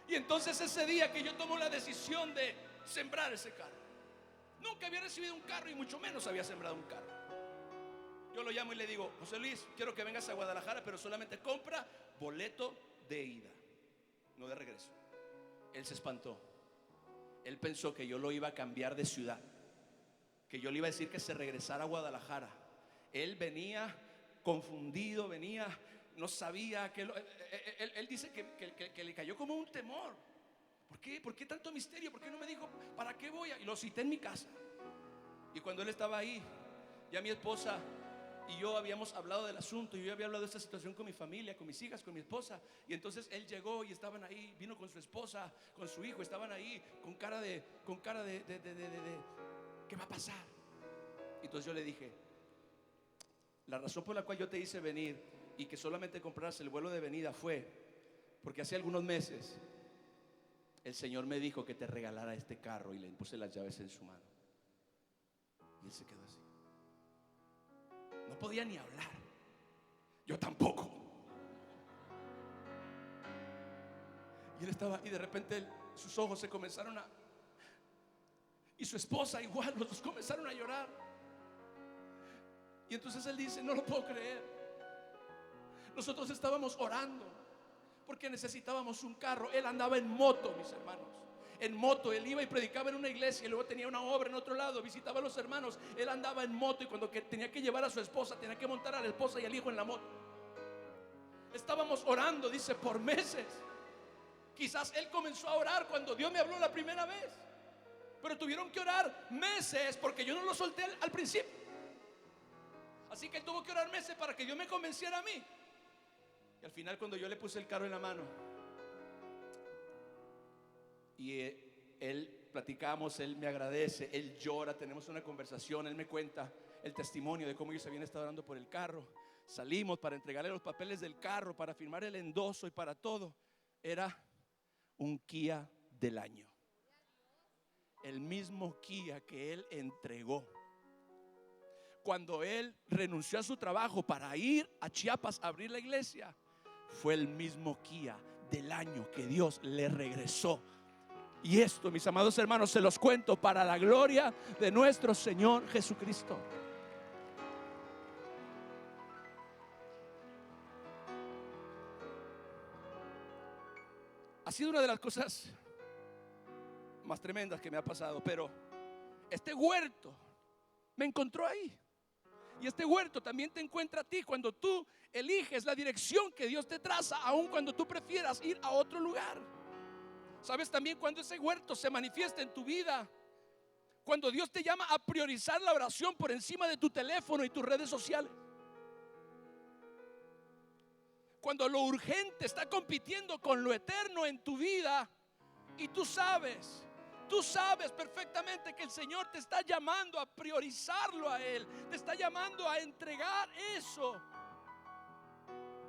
Y entonces ese día que yo tomo la decisión de sembrar ese carro, nunca había recibido un carro y mucho menos había sembrado un carro. Yo lo llamo y le digo: José Luis, quiero que vengas a Guadalajara, pero solamente compra boleto de ida, no de regreso. Él se espantó. Él pensó que yo lo iba a cambiar de ciudad, que yo le iba a decir que se regresara a Guadalajara. Él venía confundido, no sabía que él dice que le cayó como un temor. ¿Por qué tanto misterio? ¿Por qué no me dijo para qué voy? Y lo cité en mi casa. Y cuando él estaba ahí, ya mi esposa y yo habíamos hablado del asunto. Yo había hablado de esta situación con mi familia, con mis hijas, con mi esposa. Y entonces él llegó y estaban ahí, vino con su esposa, con su hijo. Estaban ahí con cara de ¿qué va a pasar? Entonces yo le dije: la razón por la cual yo te hice venir y que solamente compraras el vuelo de venida fue porque hace algunos meses el Señor me dijo que te regalara este carro. Y le puse las llaves en su mano. Y él se quedó así. No podía ni hablar. Yo tampoco. Y él estaba, y de repente sus ojos se comenzaron y su esposa igual, los dos comenzaron a llorar. Y entonces él dice: no lo puedo creer. Nosotros estábamos orando porque necesitábamos un carro. Él andaba en moto, mis hermanos. En moto, él iba y predicaba en una iglesia y luego tenía una obra en otro lado, visitaba a los hermanos. Él andaba en moto y cuando tenía que llevar a su esposa, tenía que montar a la esposa y al hijo en la moto. Estábamos orando, dice, por meses. Quizás él comenzó a orar cuando Dios me habló la primera vez, pero tuvieron que orar meses porque yo no lo solté al principio. Así que él tuvo que orar meses para que Dios me convenciera a mí. Y al final, cuando yo le puse el carro en la mano, Y él platicamos, él me agradece, él llora, tenemos una conversación, él me cuenta el testimonio de cómo ellos habían estado orando por el carro. Salimos para entregarle los papeles del carro, para firmar el endoso y para todo. Era un Kia del año, el mismo Kia que él entregó cuando él renunció a su trabajo para ir a Chiapas a abrir la iglesia. Fue el mismo Kia del año que Dios le regresó. Y esto, mis amados hermanos, se los cuento para la gloria de nuestro Señor Jesucristo. Ha sido una de las cosas más tremendas que me ha pasado, pero este huerto me encontró ahí. Y este huerto también te encuentra a ti cuando tú eliges la dirección que Dios te traza, aun cuando tú prefieras ir a otro lugar. ¿Sabes también cuando ese huerto se manifiesta en tu vida? Cuando Dios te llama a priorizar la oración por encima de tu teléfono y tus redes sociales. Cuando lo urgente está compitiendo con lo eterno en tu vida y tú sabes perfectamente que el Señor te está llamando a priorizarlo a Él, te está llamando a entregar eso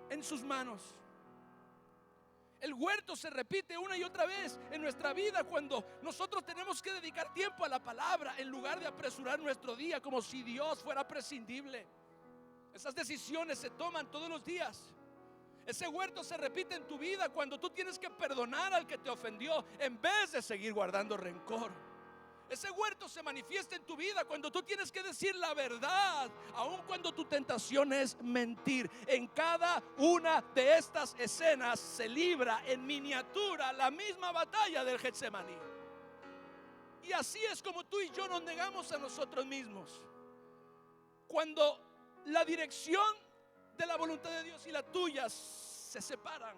en sus manos. El huerto se repite una y otra vez en nuestra vida cuando nosotros tenemos que dedicar tiempo a la palabra en lugar de apresurar nuestro día como si Dios fuera prescindible. Esas decisiones se toman todos los días. Ese huerto se repite en tu vida cuando tú tienes que perdonar al que te ofendió en vez de seguir guardando rencor. Ese huerto se manifiesta en tu vida cuando tú tienes que decir la verdad, aun cuando tu tentación es mentir. En cada una de estas escenas se libra en miniatura la misma batalla del Getsemaní. Y así es como tú y yo nos negamos a nosotros mismos. Cuando la dirección de la voluntad de Dios y la tuya se separan,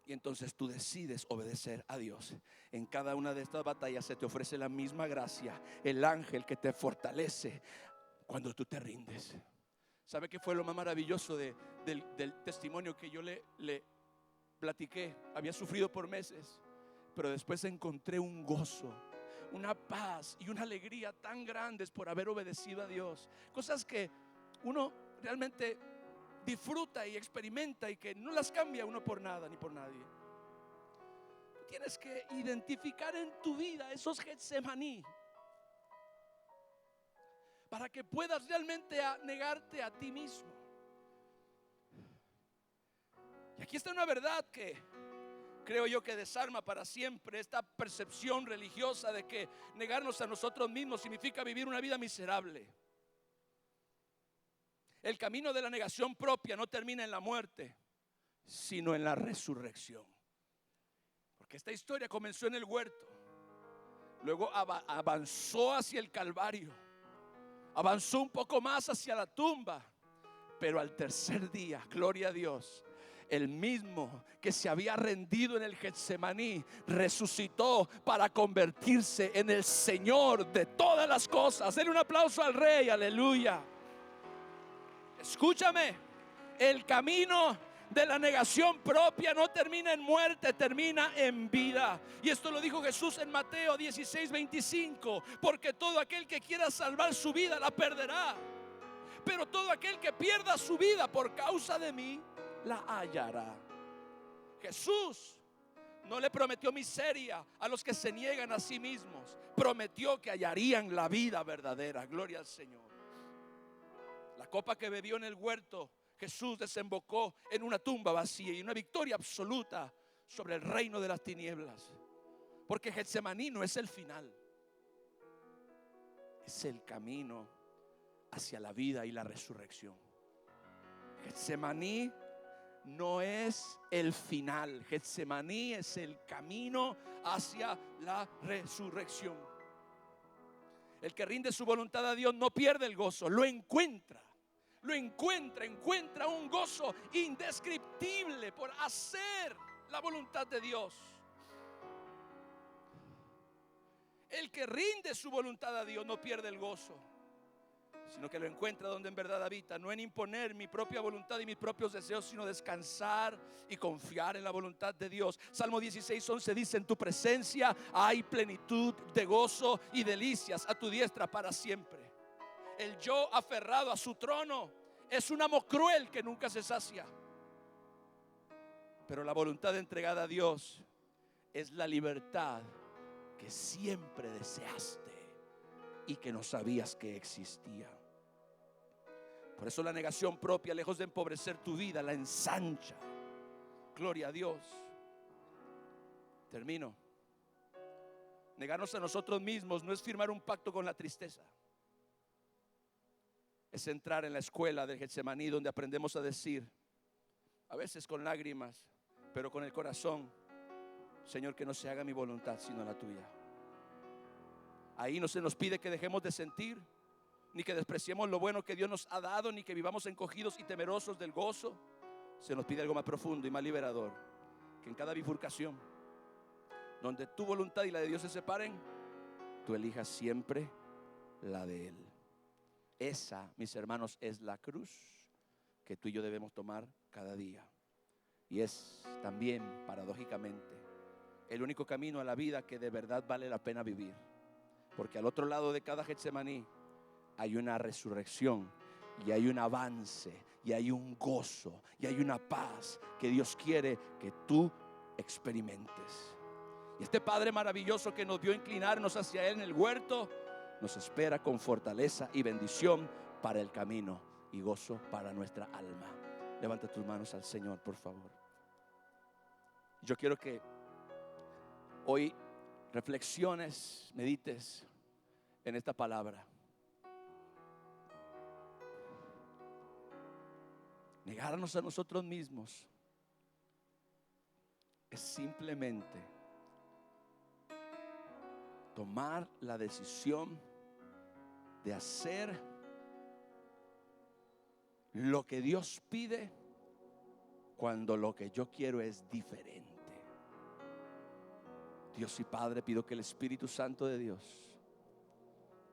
y entonces tú decides obedecer a Dios. En cada una de estas batallas se te ofrece la misma gracia, el ángel que te fortalece cuando tú te rindes. ¿Sabe qué fue lo más maravilloso del testimonio que yo le platiqué? Había sufrido por meses, pero después encontré un gozo, una paz y una alegría tan grandes por haber obedecido a Dios. Cosas que uno realmente disfruta y experimenta y que no las cambia uno por nada ni por nadie. Tú tienes que identificar en tu vida esos Getsemaní para que puedas realmente negarte a ti mismo. Y aquí está una verdad que creo yo que desarma para siempre esta percepción religiosa de que negarnos a nosotros mismos significa vivir una vida miserable. El camino de la negación propia no termina en la muerte, sino en la resurrección. Porque esta historia comenzó en el huerto, luego avanzó hacia el Calvario, avanzó un poco más hacia la tumba, pero al tercer día, gloria a Dios, el mismo que se había rendido en el Getsemaní resucitó para convertirse en el Señor de todas las cosas. Denle un aplauso al Rey, aleluya. Escúchame, el camino de la negación propia no termina en muerte, termina en vida. Y esto lo dijo Jesús en Mateo 16:25. Porque todo aquel que quiera salvar su vida la perderá, pero todo aquel que pierda su vida por causa de mí la hallará. Jesús no le prometió miseria a los que se niegan a sí mismos, prometió que hallarían la vida verdadera. Gloria al Señor. La copa que bebió en el huerto, Jesús desembocó en una tumba vacía y una victoria absoluta sobre el reino de las tinieblas. Porque Getsemaní no es el final, es el camino hacia la vida y la resurrección. Getsemaní no es el final, Getsemaní es el camino hacia la resurrección. El que rinde su voluntad a Dios no pierde el gozo, lo encuentra un gozo indescriptible por hacer la voluntad de Dios. El que rinde su voluntad a Dios no pierde el gozo, sino que lo encuentra donde en verdad habita, no en imponer mi propia voluntad y mis propios deseos, sino descansar y confiar en la voluntad de Dios. Salmo 16:11 dice: en tu presencia hay plenitud de gozo y delicias, a tu diestra para siempre. El yo aferrado a su trono es un amo cruel que nunca se sacia, pero la voluntad entregada a Dios es la libertad que siempre deseaste y que no sabías que existía. Por eso la negación propia, lejos de empobrecer tu vida, la ensancha. Gloria a Dios. Termino. Negarnos a nosotros mismos no es firmar un pacto con la tristeza. Es entrar en la escuela del Getsemaní, donde aprendemos a decir, a veces con lágrimas, pero con el corazón: Señor, que no se haga mi voluntad sino la tuya. Ahí no se nos pide que dejemos de sentir, ni que despreciemos lo bueno que Dios nos ha dado, ni que vivamos encogidos y temerosos del gozo. Se nos pide algo más profundo y más liberador: que en cada bifurcación donde tu voluntad y la de Dios se separen, tú elijas siempre la de Él. Esa, mis hermanos, es la cruz que tú y yo debemos tomar cada día. Y es también, paradójicamente, el único camino a la vida que de verdad vale la pena vivir. Porque al otro lado de cada Getsemaní hay una resurrección, y hay un avance, y hay un gozo, y hay una paz que Dios quiere que tú experimentes. Y este Padre maravilloso que nos vio inclinarnos hacia Él en el huerto, nos espera con fortaleza y bendición para el camino y gozo para nuestra alma. Levanta tus manos al Señor, por favor. Yo quiero que hoy reflexiones, medites en esta palabra. Negarnos a nosotros mismos es simplemente tomar la decisión de hacer lo que Dios pide cuando lo que yo quiero es diferente. Dios y Padre, pido que el Espíritu Santo de Dios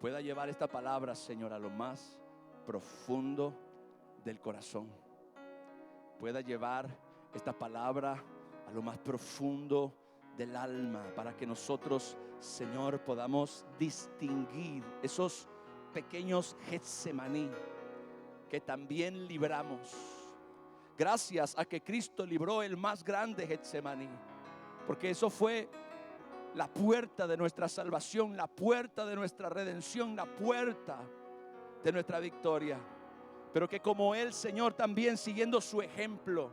pueda llevar esta palabra, Señor, a lo más profundo del corazón. Pueda llevar esta palabra a lo más profundo del alma, para que nosotros, Señor, podamos distinguir esos pequeños Getsemaní que también libramos. Gracias a que Cristo libró el más grande Getsemaní, porque eso fue la puerta de nuestra salvación, la puerta de nuestra redención, la puerta de nuestra victoria. Pero que como Él, Señor, también siguiendo su ejemplo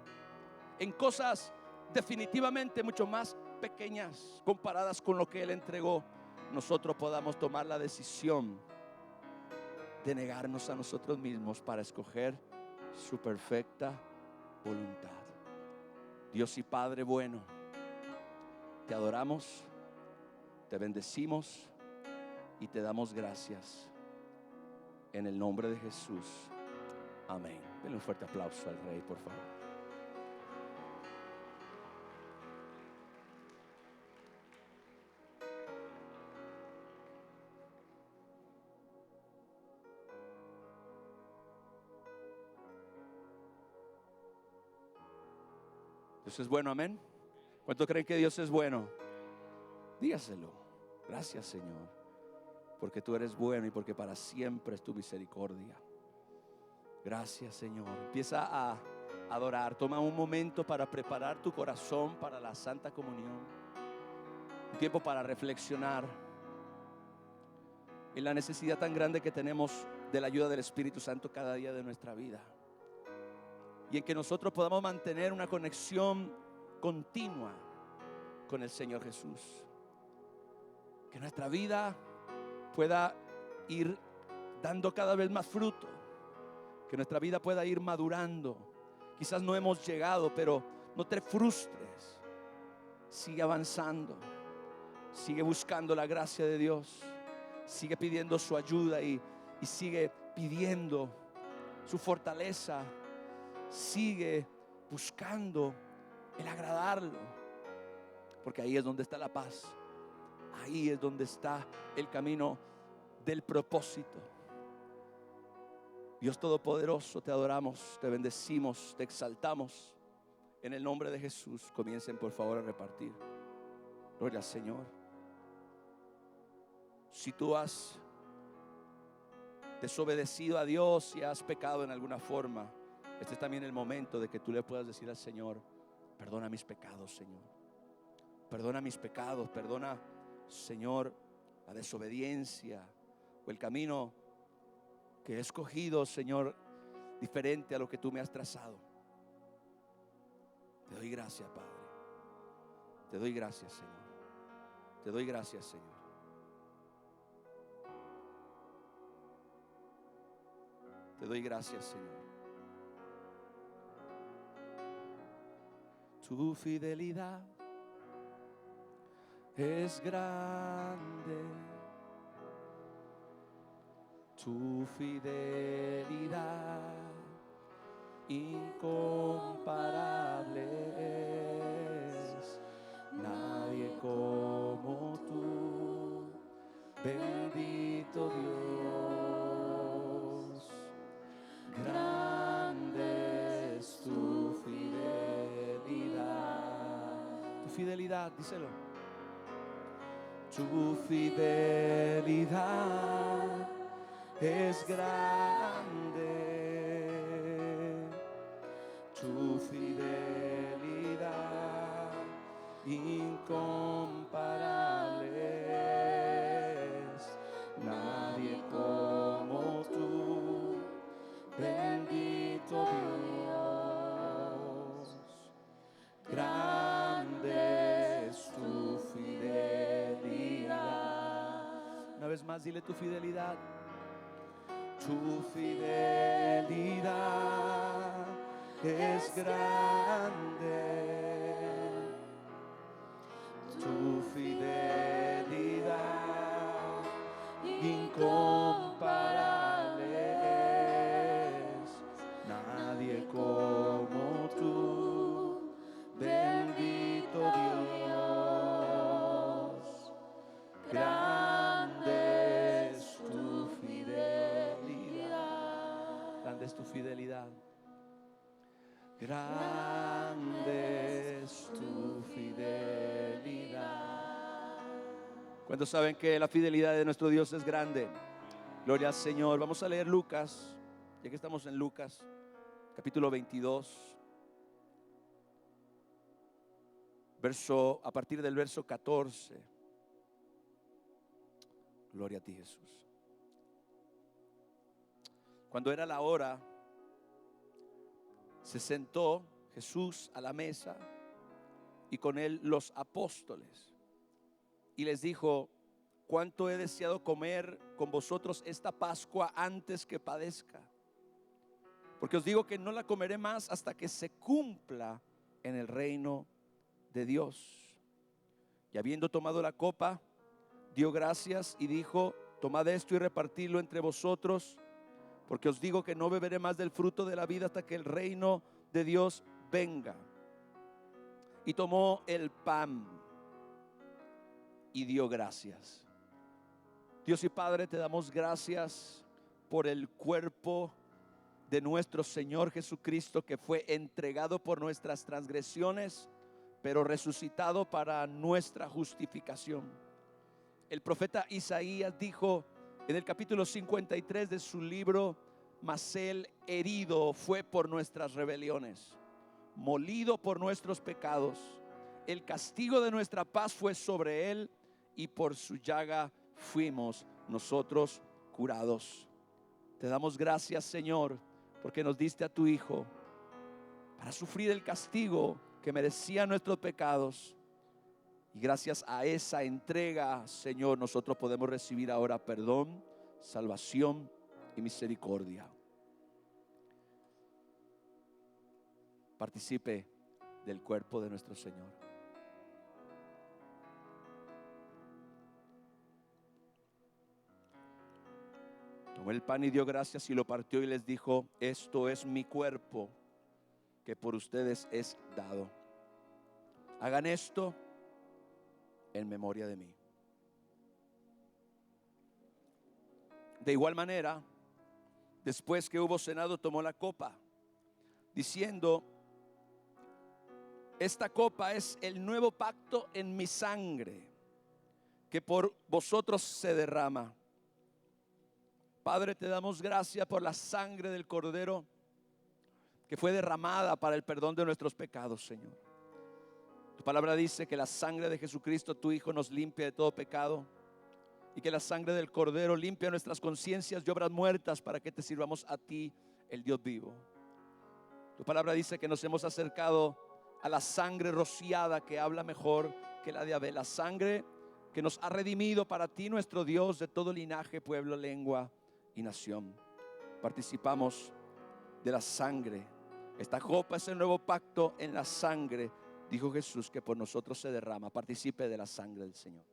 en cosas definitivamente mucho más pequeñas comparadas con lo que Él entregó, nosotros podamos tomar la decisión de negarnos a nosotros mismos para escoger su perfecta voluntad. Dios y Padre bueno, te adoramos, te bendecimos y te damos gracias en el nombre de Jesús. Amén. Denle un fuerte aplauso al Rey, por favor. Dios es bueno, amén. ¿Cuántos creen que Dios es bueno? Dígaselo. Gracias, Señor, porque tú eres bueno y porque para siempre es tu misericordia. Gracias, Señor. Empieza a adorar. Toma un momento para preparar tu corazón para la Santa Comunión. Un tiempo para reflexionar en la necesidad tan grande que tenemos de la ayuda del Espíritu Santo cada día de nuestra vida. Y en que nosotros podamos mantener una conexión continua con el Señor Jesús. Que nuestra vida pueda ir dando cada vez más fruto. Que nuestra vida pueda ir madurando. Quizás no hemos llegado, pero no te frustres. Sigue avanzando. Sigue buscando la gracia de Dios. Sigue pidiendo su ayuda y sigue pidiendo su fortaleza. Sigue buscando el agradarlo, porque ahí es donde está la paz. Ahí es donde está el camino del propósito. Dios Todopoderoso, te adoramos, te bendecimos, te exaltamos. En el nombre de Jesús, comiencen por favor a repartir. Gloria al Señor. Si tú has desobedecido a Dios y has pecado en alguna forma, este es también el momento de que tú le puedas decir al Señor: perdona mis pecados, Señor. Perdona mis pecados, perdona, Señor, la desobediencia o el camino que he escogido, Señor, diferente a lo que tú me has trazado. Te doy gracias, Padre. Te doy gracias, Señor. Te doy gracias, Señor. Te doy gracias, Señor. Tu fidelidad es grande. Tu fidelidad incomparable es. Nadie como tú, bendito Dios. Grande es tu fidelidad. Tu fidelidad, díselo. Tu fidelidad es grande. Tu fidelidad incomparable es. Nadie como tú, bendito Dios. Grande es tu fidelidad. Una vez más, dile: tu fidelidad. Tu fidelidad es grande. Tu fidelidad incomparable es. Nadie como tú, bendito Dios. Grande es tu fidelidad. Grande es tu fidelidad. Grande es tu fidelidad. ¿Cuántos saben que la fidelidad de nuestro Dios es grande? Gloria al Señor. Vamos a leer Lucas, ya que estamos en Lucas, capítulo 22, a partir del verso 14. Gloria a ti, Jesús. Cuando era la hora, se sentó Jesús a la mesa y con él los apóstoles, y les dijo: cuánto he deseado comer con vosotros esta Pascua antes que padezca, porque os digo que no la comeré más hasta que se cumpla en el reino de Dios. Y habiendo tomado la copa, dio gracias y dijo: tomad esto y repartidlo entre vosotros, porque os digo que no beberé más del fruto de la vida hasta que el reino de Dios venga. Y tomó el pan y dio gracias. Dios y Padre, te damos gracias por el cuerpo de nuestro Señor Jesucristo, que fue entregado por nuestras transgresiones, pero resucitado para nuestra justificación. El profeta Isaías dijo en el capítulo 53 de su libro: mas él herido fue por nuestras rebeliones, molido por nuestros pecados. El castigo de nuestra paz fue sobre él, y por su llaga fuimos nosotros curados. Te damos gracias, Señor, porque nos diste a tu Hijo para sufrir el castigo que merecían nuestros pecados. Y gracias a esa entrega, Señor, nosotros podemos recibir ahora perdón, salvación y misericordia. Participe del cuerpo de nuestro Señor. Tomó el pan y dio gracias y lo partió y les dijo: esto es mi cuerpo, que por ustedes es dado. Hagan esto en memoria de mí. De igual manera, Después que hubo cenado, tomó la copa, diciendo: esta copa es el nuevo pacto en mi sangre, que por vosotros se derrama. Padre, te damos gracias por la sangre del Cordero que fue derramada para el perdón de nuestros pecados, Señor. Tu palabra dice que la sangre de Jesucristo, tu Hijo, nos limpia de todo pecado, y que la sangre del Cordero limpia nuestras conciencias de obras muertas para que te sirvamos a ti, el Dios vivo. Tu palabra dice que nos hemos acercado a la sangre rociada, que habla mejor que la de Abel, la sangre que nos ha redimido para ti, nuestro Dios, de todo linaje, pueblo, lengua y nación. Participamos de la sangre. Esta copa es el nuevo pacto en la sangre, dijo Jesús, que por nosotros se derrama. Participe de la sangre del Señor.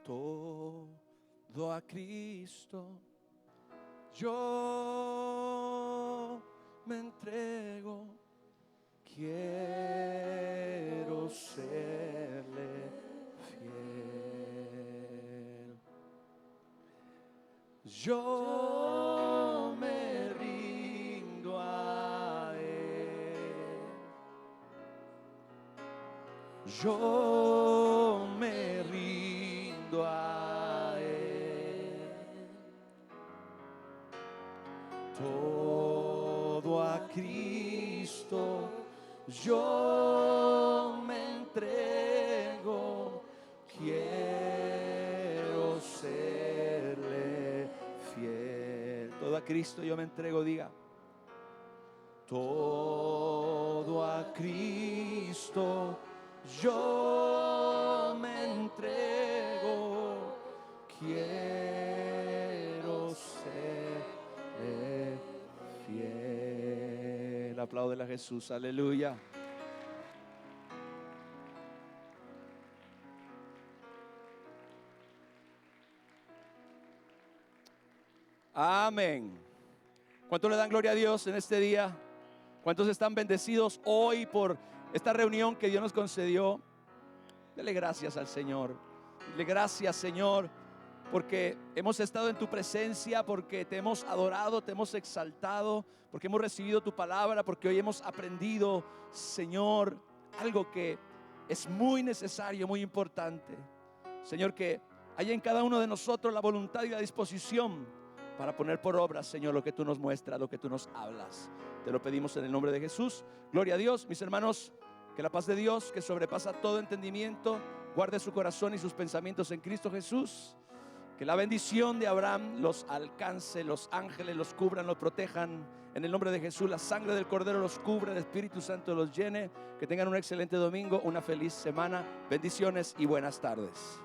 Todo a Cristo yo me entrego, quiero serle fiel. Yo me rindo a Él. Yo me rindo a Él. Todo a Cristo yo me entrego, quiero serle fiel. Todo a Cristo yo me entrego, diga. Todo a Cristo yo me entrego, quiero serle fiel. Apláudele a Jesús, aleluya. Amén. ¿Cuántos le dan gloria a Dios en este día? ¿Cuántos están bendecidos hoy por esta reunión que Dios nos concedió? Dele gracias al Señor. Dele gracias, Señor, porque hemos estado en tu presencia, porque te hemos adorado, te hemos exaltado, porque hemos recibido tu palabra, porque hoy hemos aprendido, Señor, algo que es muy necesario, muy importante. Señor, que haya en cada uno de nosotros la voluntad y la disposición para poner por obra, Señor, lo que tú nos muestras, lo que tú nos hablas. Te lo pedimos en el nombre de Jesús. Gloria a Dios, mis hermanos. Que la paz de Dios, que sobrepasa todo entendimiento, guarde su corazón y sus pensamientos en Cristo Jesús. Que la bendición de Abraham los alcance, los ángeles los cubran, los protejan. En el nombre de Jesús, la sangre del Cordero los cubre, el Espíritu Santo los llene. Que tengan un excelente domingo, una feliz semana. Bendiciones y buenas tardes.